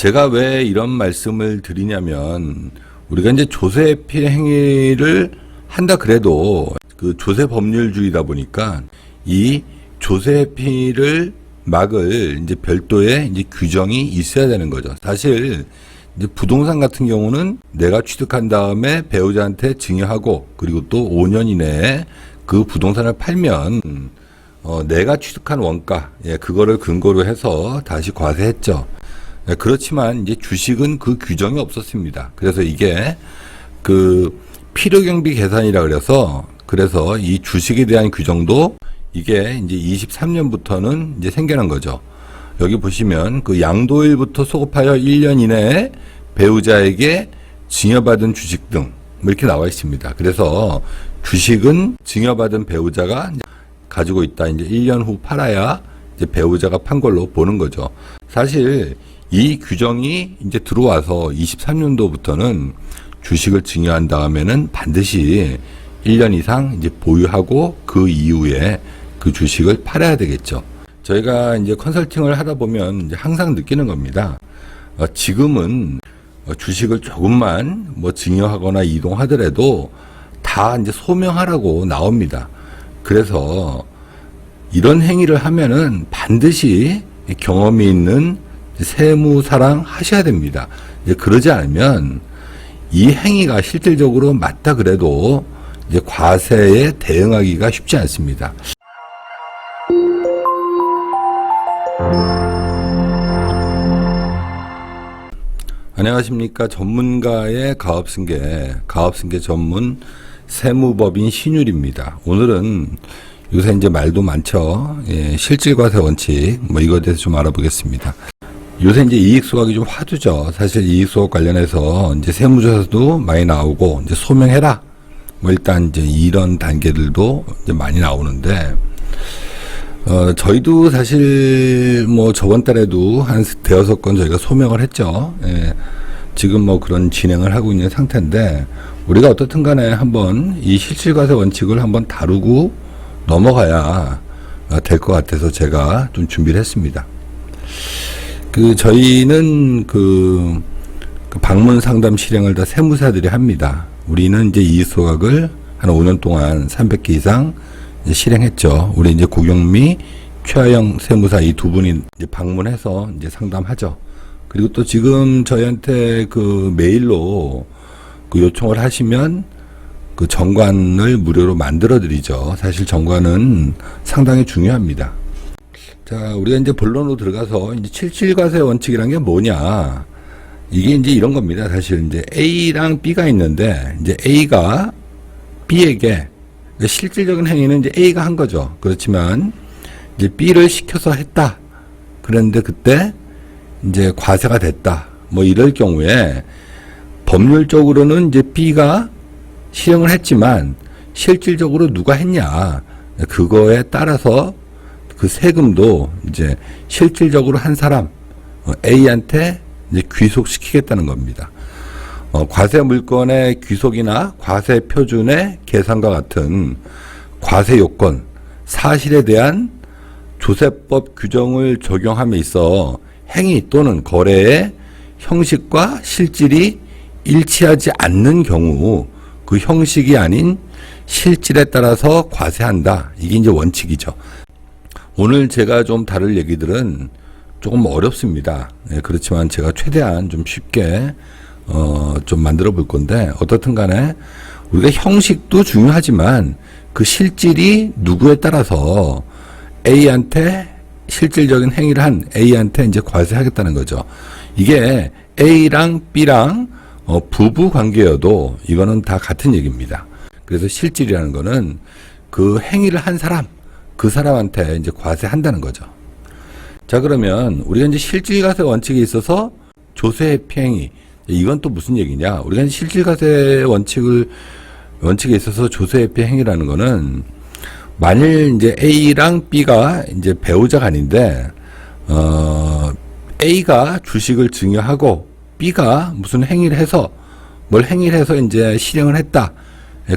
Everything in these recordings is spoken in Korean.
제가 왜 이런 말씀을 드리냐면, 우리가 이제 조세피해 행위를 한다 그래도 그 조세 법률주의다 보니까 이 조세피를 막을 이제 별도의 이제 규정이 있어야 되는 거죠. 사실 이제 부동산 같은 경우는 내가 취득한 다음에 배우자한테 증여하고, 그리고 또 5년 이내에 그 부동산을 팔면 내가 취득한 원가, 그거를 근거로 해서 다시 과세했죠. 그렇지만 이제 주식은 그 규정이 없었습니다. 그래서 이게 그 필요경비 계산이라 그래서 이 주식에 대한 규정도 이게 이제 23년부터는 이제 생겨난 거죠. 여기 보시면 그 양도일부터 소급하여 1년 이내에 배우자에게 증여받은 주식 등 이렇게 나와 있습니다. 그래서 주식은 증여받은 배우자가 가지고 있다. 이제 1년 후 팔아야 이제 배우자가 판 걸로 보는 거죠. 사실 이 규정이 이제 들어와서 23년도부터는 주식을 증여한 다음에는 반드시 1년 이상 이제 보유하고 그 이후에 그 주식을 팔아야 되겠죠. 저희가 이제 컨설팅을 하다 보면 이제 항상 느끼는 겁니다. 지금은 주식을 조금만 뭐 증여하거나 이동하더라도 다 이제 소명하라고 나옵니다. 그래서 이런 행위를 하면은 반드시 경험이 있는 세무사랑 하셔야 됩니다. 이제 그러지 않으면 이 행위가 실질적으로 맞다 그래도 이제 과세에 대응하기가 쉽지 않습니다. 안녕하십니까. 전문가의 가업승계 전문 세무법인 신율입니다. 오늘은 요새 이제 말도 많죠. 실질과세 원칙, 이거에 대해서 좀 알아보겠습니다. 요새 이제 이익소각이 좀 화두죠. 사실 이익소각 관련해서 이제 세무조사도 많이 나오고, 이제 소명해라. 일단 이제 이런 단계들도 이제 많이 나오는데, 저희도 사실 저번 달에도 한 대여섯 건 저희가 소명을 했죠. 지금 그런 진행을 하고 있는 상태인데, 우리가 어떻든 간에 한번 이 실질과세 원칙을 한번 다루고 넘어가야 될 것 같아서 제가 좀 준비를 했습니다. 저희는 그 방문 상담 실행을 다 세무사들이 합니다. 우리는 이제 이익소각을 한 5년 동안 300개 이상 이제 실행했죠. 우리 이제 고경미, 최하영 세무사 이 두 분이 이제 방문해서 이제 상담하죠. 그리고 또 지금 저희한테 그 메일로 그 요청을 하시면 그 정관을 무료로 만들어 드리죠. 사실 정관은 상당히 중요합니다. 자, 우리가 이제 본론으로 들어가서 이제 실질과세 원칙이란 게 뭐냐. 이게 이제 이런 겁니다. 사실 이제 A랑 B가 있는데, 이제 A가 B에게 실질적인 행위는 이제 A가 한 거죠. 그렇지만 이제 B를 시켜서 했다. 그런데 그때 이제 과세가 됐다. 이럴 경우에 법률적으로는 이제 B가 실행을 했지만 실질적으로 누가 했냐. 그거에 따라서 그 세금도 이제 실질적으로 한 사람 A한테 이제 귀속시키겠다는 겁니다. 과세 물건의 귀속이나 과세 표준의 계산과 같은 과세 요건, 사실에 대한 조세법 규정을 적용함에 있어 행위 또는 거래의 형식과 실질이 일치하지 않는 경우 그 형식이 아닌 실질에 따라서 과세한다. 이게 이제 원칙이죠. 오늘 제가 좀 다룰 얘기들은 조금 어렵습니다. 그렇지만 제가 최대한 좀 쉽게 좀 만들어 볼 건데, 어떻든 간에 우리가 형식도 중요하지만 그 실질이 누구에 따라서 A한테 실질적인 행위를 한 A한테 이제 과세하겠다는 거죠. 이게 A랑 B랑 부부 관계여도 이거는 다 같은 얘기입니다. 그래서 실질이라는 거는 그 행위를 한 사람, 그 사람한테 이제 과세한다는 거죠. 자, 그러면 우리가 이제 실질과세 원칙에 있어서 조세 피행위, 이건 또 무슨 얘기냐? 우리가 이제 실질과세 원칙에 있어서 조세 피행위라는 거는, 만일 이제 A랑 B가 이제 배우자가 아닌데, A가 주식을 증여하고 B가 무슨 행위를 해서 이제 실행을 했다.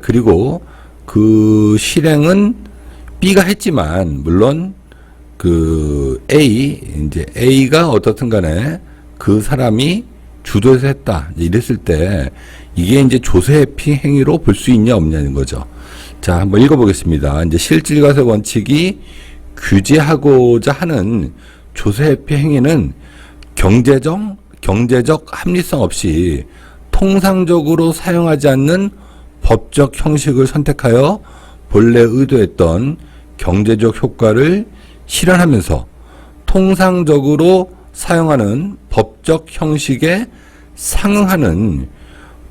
그리고 그 실행은 B가 했지만, 물론 그 A가 어떻든 간에 그 사람이 주도해서 했다. 이랬을 때 이게 이제 조세회피 행위로 볼 수 있냐 없냐는 거죠. 자, 한번 읽어보겠습니다. 이제 실질과세 원칙이 규제하고자 하는 조세회피 행위는 경제적 합리성 없이 통상적으로 사용하지 않는 법적 형식을 선택하여 본래 의도했던 경제적 효과를 실현하면서 통상적으로 사용하는 법적 형식에 상응하는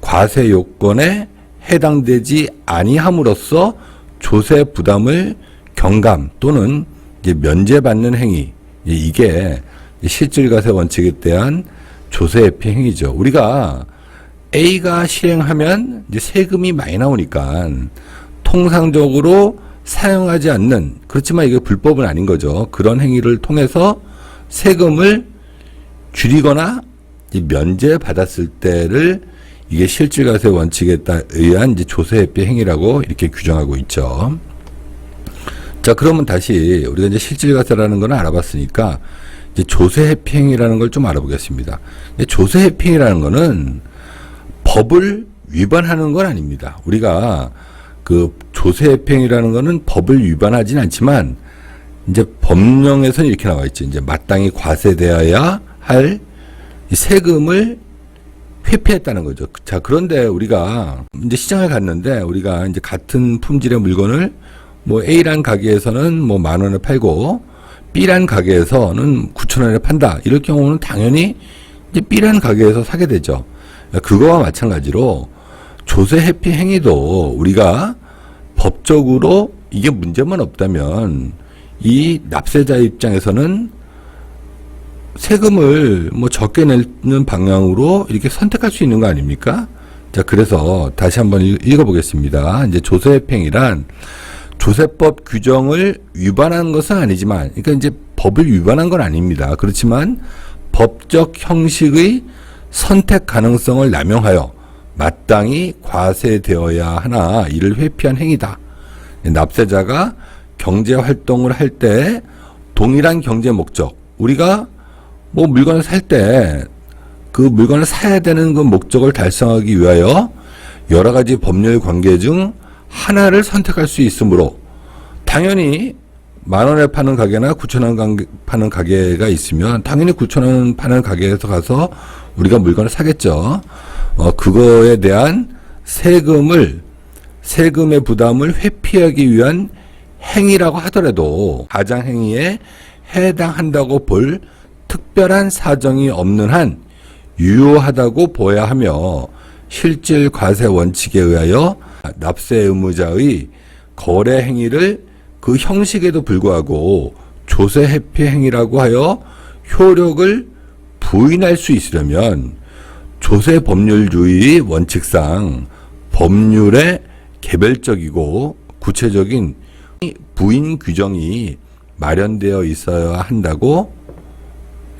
과세 요건에 해당되지 아니함으로써 조세 부담을 경감 또는 이제 면제받는 행위, 이게 실질과세 원칙에 대한 조세회피 행위죠. 우리가 A가 실행하면 이제 세금이 많이 나오니까 통상적으로 사용하지 않는, 그렇지만 이게 불법은 아닌 거죠. 그런 행위를 통해서 세금을 줄이거나 면제받았을 때를 이게 실질과세 원칙에 의한 이제 조세회피 행위라고 이렇게 규정하고 있죠. 자, 그러면 다시 우리가 이제 실질과세라는 걸 알아봤으니까 이제 조세회피 행위라는 걸 좀 알아보겠습니다. 조세회피 행위라는 거는 법을 위반하는 건 아닙니다. 우리가 그 조세회피 행위라는 거는 법을 위반하진 않지만 이제 법령에서는 이렇게 나와 있죠. 이제 마땅히 과세되어야 할 세금을 회피했다는 거죠. 자, 그런데 우리가 이제 시장에 갔는데 우리가 이제 같은 품질의 물건을 뭐 A란 가게에서는 뭐 10,000원에 팔고 B란 가게에서는 9,000원에 판다. 이럴 경우는 당연히 이제 B란 가게에서 사게 되죠. 그거와 마찬가지로 조세회피 행위도 우리가 법적으로 이게 문제만 없다면 이 납세자 입장에서는 세금을 뭐 적게 내는 방향으로 이렇게 선택할 수 있는 거 아닙니까? 자, 그래서 다시 한번 읽어보겠습니다. 이제 조세회피 행위란 조세법 규정을 위반한 것은 아니지만, 그러니까 이제 법을 위반한 건 아닙니다. 그렇지만 법적 형식의 선택 가능성을 남용하여 마땅히 과세되어야 하나 이를 회피한 행위다. 납세자가 경제 활동을 할 때 동일한 경제 목적, 우리가 뭐 물건을 살 때 그 물건을 사야 되는 그 목적을 달성하기 위하여 여러 가지 법률 관계 중 하나를 선택할 수 있으므로 당연히 10,000원에 파는 가게나 9,000원 파는 가게가 있으면 당연히 9,000원 파는 가게에서 가서 우리가 물건을 사겠죠. 그거에 대한 세금의 부담을 회피하기 위한 행위라고 하더라도 가장행위에 해당한다고 볼 특별한 사정이 없는 한 유효하다고 보아야 하며 실질 과세 원칙에 의하여 납세 의무자의 거래 행위를 그 형식에도 불구하고 조세 회피 행위라고 하여 효력을 부인할 수 있으려면 조세 법률주의 원칙상 법률의 개별적이고 구체적인 부인 규정이 마련되어 있어야 한다고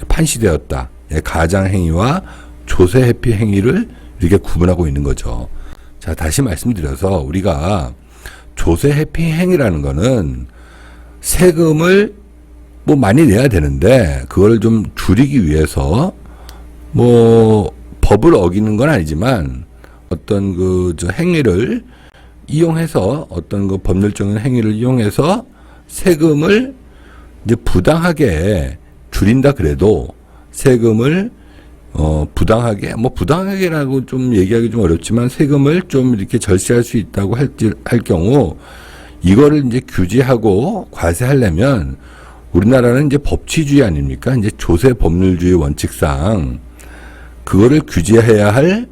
판시되었다. 가장행위와 조세회피 행위를 이렇게 구분하고 있는 거죠. 자, 다시 말씀드려서 우리가 조세회피 행위라는 거는 세금을 뭐 많이 내야 되는데 그걸 좀 줄이기 위해서 뭐 법을 어기는 건 아니지만 어떤 그 행위를 이용해서 어떤 그 법률적인 행위를 이용해서 세금을 이제 부당하게 줄인다 그래도 세금을 부당하게 뭐 부당하게라고 좀 얘기하기 좀 어렵지만 세금을 좀 이렇게 절세할 수 있다고 할 경우 이거를 이제 규제하고 과세하려면 우리나라는 이제 법치주의 아닙니까? 이제 조세 법률주의 원칙상 그거를 규제해야 할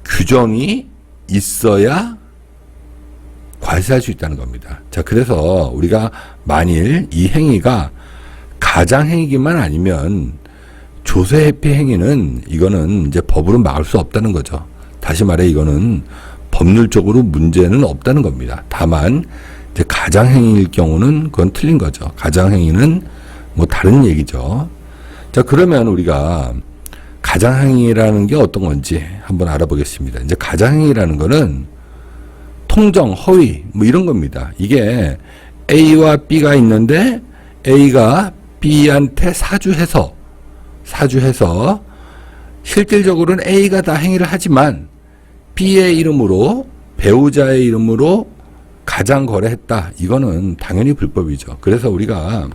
규정이 있어야 과세할 수 있다는 겁니다. 자, 그래서 우리가 만일 이 행위가 가장행위기만 아니면 조세회피 행위는 이거는 이제 법으로 막을 수 없다는 거죠. 다시 말해 이거는 법률적으로 문제는 없다는 겁니다. 다만 이제 가장행위일 경우는 그건 틀린 거죠. 가장행위는 뭐 다른 얘기죠. 자, 그러면 우리가 가장행위라는 게 어떤 건지 한번 알아보겠습니다. 이제 가장행위라는 거는 통정, 허위 뭐 이런 겁니다. 이게 A와 B가 있는데 A가 B한테 사주해서 실질적으로는 A가 다 행위를 하지만 B의 이름으로 배우자의 이름으로 가장 거래했다. 이거는 당연히 불법이죠. 그래서 우리가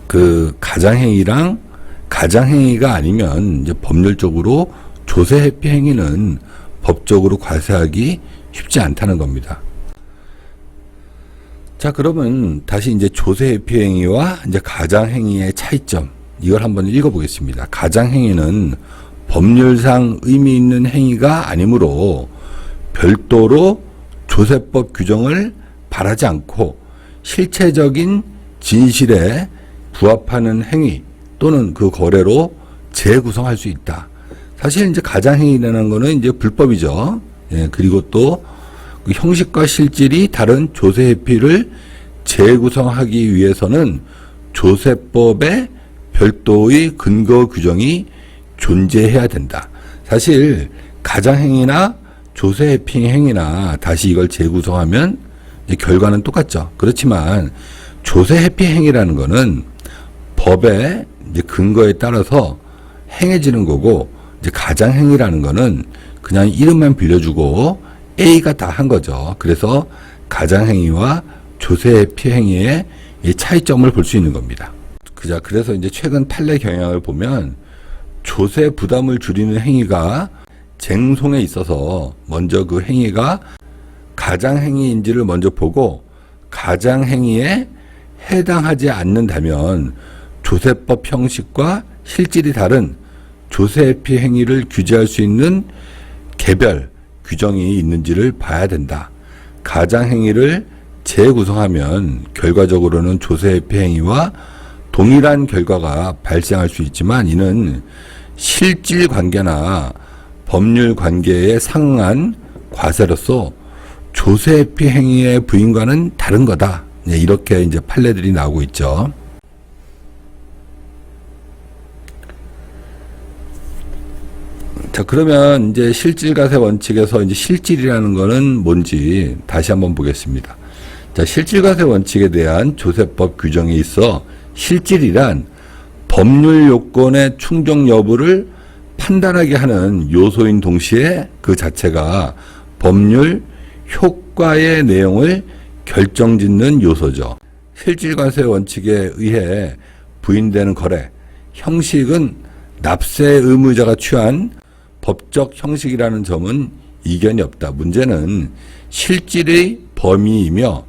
그 가장행위랑 가장행위가 아니면 이제 법률적으로 조세회피 행위는 법적으로 과세하기 쉽지 않다는 겁니다. 자, 그러면 다시 이제 조세회피 행위와 이제 가장행위의 차이점, 이걸 한번 읽어보겠습니다. 가장행위는 법률상 의미 있는 행위가 아니므로 별도로 조세법 규정을 바라지 않고 실체적인 진실에 부합하는 행위 또는 그 거래로 재구성할 수 있다. 사실 이제 가장행위라는 거는 이제 불법이죠. 예, 그리고 또 그 형식과 실질이 다른 조세회피를 재구성하기 위해서는 조세법에 별도의 근거 규정이 존재해야 된다. 사실 가장행위나 조세회피 행위나 다시 이걸 재구성하면 결과는 똑같죠. 그렇지만 조세회피 행위라는 거는 법의 이제 근거에 따라서 행해지는 거고, 이제 가장행위라는 거는 그냥 이름만 빌려주고 A가 다 한 거죠. 그래서 가장행위와 조세회피 행위의 이 차이점을 볼 수 있는 겁니다. 그래서 이제 최근 판례 경향을 보면 조세 부담을 줄이는 행위가 쟁송에 있어서 먼저 그 행위가 가장행위인지를 먼저 보고 가장행위에 해당하지 않는다면 조세법 형식과 실질이 다른 조세회피 행위를 규제할 수 있는 개별 규정이 있는지를 봐야 된다. 가장행위를 재구성하면 결과적으로는 조세회피 행위와 동일한 결과가 발생할 수 있지만 이는 실질 관계나 법률 관계에 상응한 과세로서 조세회피 행위의 부인과는 다른 거다. 네, 이렇게 이제 판례들이 나오고 있죠. 자, 그러면 이제 실질과세 원칙에서 이제 실질이라는 거는 뭔지 다시 한번 보겠습니다. 자, 실질과세 원칙에 대한 조세법 규정에 있어 실질이란 법률 요건의 충족 여부를 판단하게 하는 요소인 동시에 그 자체가 법률 효과의 내용을 결정짓는 요소죠. 실질과세 원칙에 의해 부인되는 거래, 형식은 납세 의무자가 취한 법적 형식이라는 점은 이견이 없다. 문제는 실질의 범위이며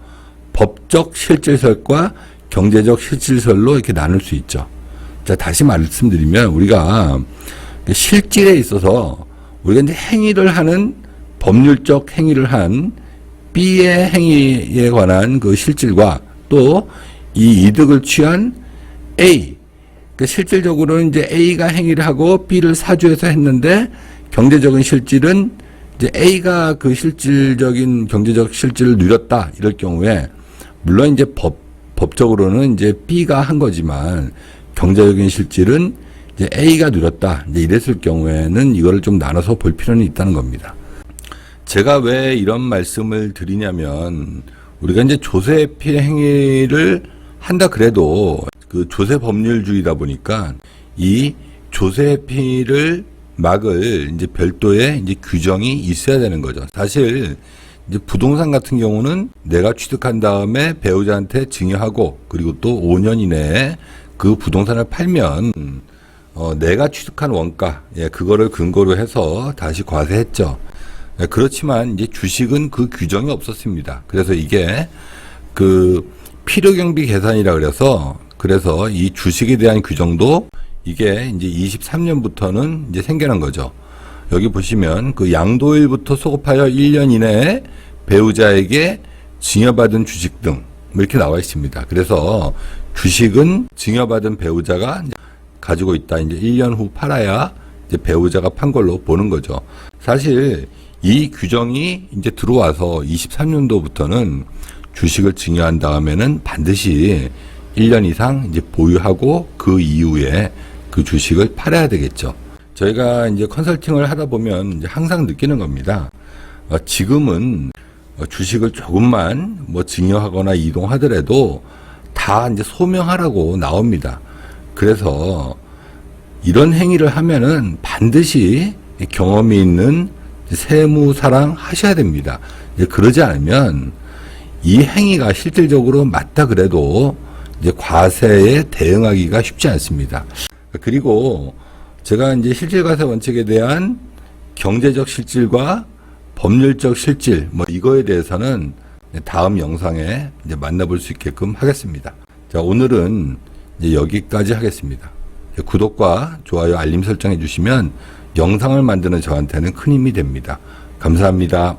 법적 실질설과 경제적 실질설로 이렇게 나눌 수 있죠. 자, 다시 말씀드리면 우리가 실질에 있어서 우리가 이제 행위를 하는 법률적 행위를 한 B의 행위에 관한 그 실질과 또 이 이득을 취한 A, 실질적으로는 이제 A가 행위를 하고 B를 사주해서 했는데 경제적인 실질은 이제 A가 그 실질적인 경제적 실질을 누렸다. 이럴 경우에 물론 이제 법적으로는 이제 B가 한 거지만 경제적인 실질은 이제 A가 누렸다. 이제 이랬을 경우에는 이거를 좀 나눠서 볼 필요는 있다는 겁니다. 제가 왜 이런 말씀을 드리냐면 우리가 이제 조세회피 행위를 한다 그래도 그 조세 법률주의다 보니까 이 조세회피를 막을 이제 별도의 이제 규정이 있어야 되는 거죠. 사실 이제 부동산 같은 경우는 내가 취득한 다음에 배우자한테 증여하고 그리고 또 5년 이내에 그 부동산을 팔면 내가 취득한 원가, 예, 그거를 근거로 해서 다시 과세했죠. 예, 그렇지만 이제 주식은 그 규정이 없었습니다. 그래서 이게 그 필요경비 계산이라 그래서 이 주식에 대한 규정도 이게 이제 23년부터는 이제 생겨난 거죠. 여기 보시면 그 양도일부터 소급하여 1년 이내에 배우자에게 증여받은 주식 등 이렇게 나와 있습니다. 그래서 주식은 증여받은 배우자가 가지고 있다. 이제 1년 후 팔아야 이제 배우자가 판 걸로 보는 거죠. 사실 이 규정이 이제 들어와서 23년도부터는 주식을 증여한 다음에는 반드시 1년 이상 이제 보유하고 그 이후에 그 주식을 팔아야 되겠죠. 저희가 이제 컨설팅을 하다 보면 이제 항상 느끼는 겁니다. 지금은 주식을 조금만 뭐 증여하거나 이동하더라도 다 이제 소명하라고 나옵니다. 그래서 이런 행위를 하면은 반드시 경험이 있는 세무사랑 하셔야 됩니다. 그러지 않으면 이 행위가 실질적으로 맞다 그래도 이제 과세에 대응하기가 쉽지 않습니다. 그리고 제가 이제 실질과세 원칙에 대한 경제적 실질과 법률적 실질 이거에 대해서는 다음 영상에 이제 만나볼 수 있게끔 하겠습니다. 자, 오늘은 이제 여기까지 하겠습니다. 구독과 좋아요, 알림 설정해 주시면 영상을 만드는 저한테는 큰 힘이 됩니다. 감사합니다.